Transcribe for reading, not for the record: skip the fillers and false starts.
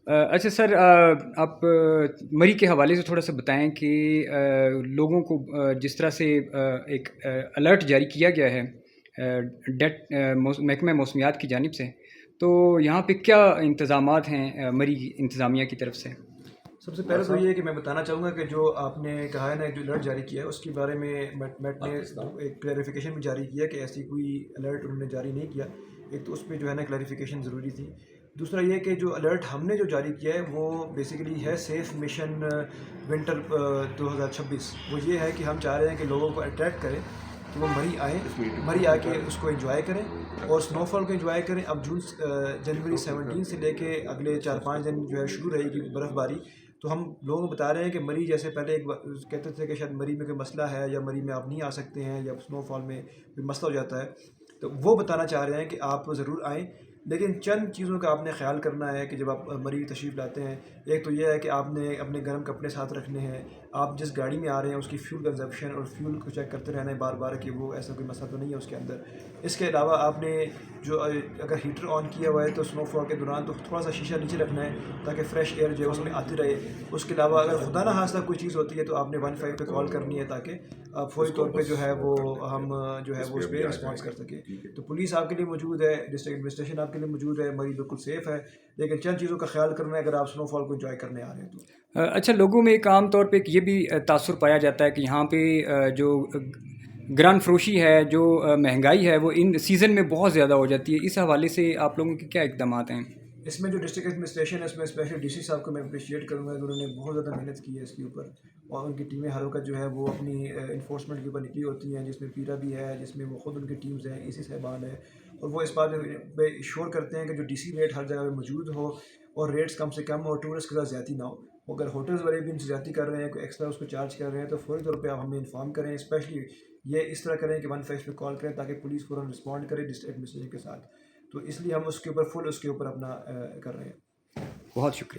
اچھا سر، آپ مری کے حوالے سے تھوڑا سا بتائیں کہ لوگوں کو جس طرح سے ایک الرٹ جاری کیا گیا ہے ڈیٹ محکمہ موسمیات کی جانب سے، تو یہاں پہ کیا انتظامات ہیں مری انتظامیہ کی طرف سے؟ سب سے پہلے تو یہ ہے کہ میں بتانا چاہوں گا کہ جو آپ نے کہا ہے نا جو الرٹ جاری کیا ہے اس کے بارے میں میٹ نے ایک کلیریفیکیشن بھی جاری کیا کہ ایسی کوئی الرٹ انہوں نے جاری نہیں کیا. ایک تو اس پہ جو ہے نا کلیریفیکیشن ضروری تھی. دوسرا یہ کہ جو الرٹ ہم نے جو جاری کیا ہے وہ بیسیکلی ہے سیف مشن ونٹر 2026. وہ یہ ہے کہ ہم چاہ رہے ہیں کہ لوگوں کو اٹریکٹ کریں کہ وہ مری آئیں، مری آ کے اس کو انجوائے کریں اور سنو فال کو انجوائے کریں. اب جنوری 17 سے لے کے اگلے 4-5 دن جو ہے شروع رہے گی برف باری. تو ہم لوگوں کو بتا رہے ہیں کہ مری جیسے پہلے ایک کہتے تھے کہ شاید مری میں کوئی مسئلہ ہے یا مری میں آپ نہیں آ سکتے ہیں یا سنو فال میں کوئی مسئلہ ہو جاتا ہے، تو وہ بتانا چاہ رہے ہیں کہ آپ ضرور آئیں. لیکن چند چیزوں کا آپ نے خیال کرنا ہے کہ جب آپ مری تشریف لاتے ہیں. ایک تو یہ ہے کہ آپ نے اپنے گرم کپڑے ساتھ رکھنے ہیں. آپ جس گاڑی میں آ رہے ہیں اس کی فیول کنزپشن اور فیول کو چیک کرتے رہنا ہے بار بار کہ وہ ایسا کوئی مسئلہ تو نہیں ہے اس کے اندر. اس کے علاوہ آپ نے جو اگر ہیٹر آن کیا ہوا ہے تو سنو فال کے دوران تو تھوڑا سا شیشہ نیچے رکھنا ہے تاکہ فریش ایئر جو ہے اس میں آتی رہے. اس کے علاوہ اگر خدا نہ خواستہ کوئی چیز ہوتی ہے تو آپ نے 15 پہ کال کرنی ہے تاکہ فوری طور پہ جو ہے وہ ہم جو ہے وہ اس پہ رسپانس کر سکیں. تو پولیس آپ کے لیے موجود ہے، ڈسٹرکٹ ایڈمنسٹریشن آپ کے لیے موجود ہے، مری بالکل سیف ہے. لیکن چند چیزوں کا خیال کرنا ہے اگر آپ سنو فال کو انجوائے کرنے آ رہے ہیں تو. اچھا، لوگوں میں ایک عام طور پہ یہ بھی تاثر پایا جاتا ہے کہ یہاں پہ جو گران فروشی ہے، جو مہنگائی ہے، وہ ان سیزن میں بہت زیادہ ہو جاتی ہے. اس حوالے سے آپ لوگوں کے کیا اقدامات ہیں؟ اس میں جو ڈسٹرکٹ ایڈمنسٹریشن ہے اس میں اسپیشلی ڈی سی صاحب کو میں اپریشیٹ کروں گا کہ انہوں نے بہت زیادہ محنت کی ہے اس کے اوپر، اور ان کی ٹیمیں ہر وقت جو ہے وہ اپنی انفورسمنٹ کے اوپر نکلی ہوتی ہیں، جس میں پیرا بھی ہے، جس میں وہ خود ان کی ٹیمز ہیں، اے سی صاحبان ہیں، اور وہ اس بات پہ شور کرتے ہیں کہ جو ڈی سی ریٹ ہر جگہ پہ موجود ہو اور ریٹس کم سے کم ہو، ٹورسٹ کے ساتھ زیادتی نہ ہو. اگر ہوٹلز والے بھی ان سے زیادتی کر رہے ہیں، کوئی ایکسٹرا اس کو چارج کر رہے ہیں، تو فوری طور پہ آپ ہمیں انفارم کریں. اسپیشلی یہ اس طرح کریں کہ 15 پہ کال کریں تاکہ پولیس فوراً رسپونڈ کرے ڈسٹرکٹ ایڈمنسٹریشن کے ساتھ. تو اس لیے ہم اس کے اوپر اپنا کر رہے ہیں. بہت شکریہ.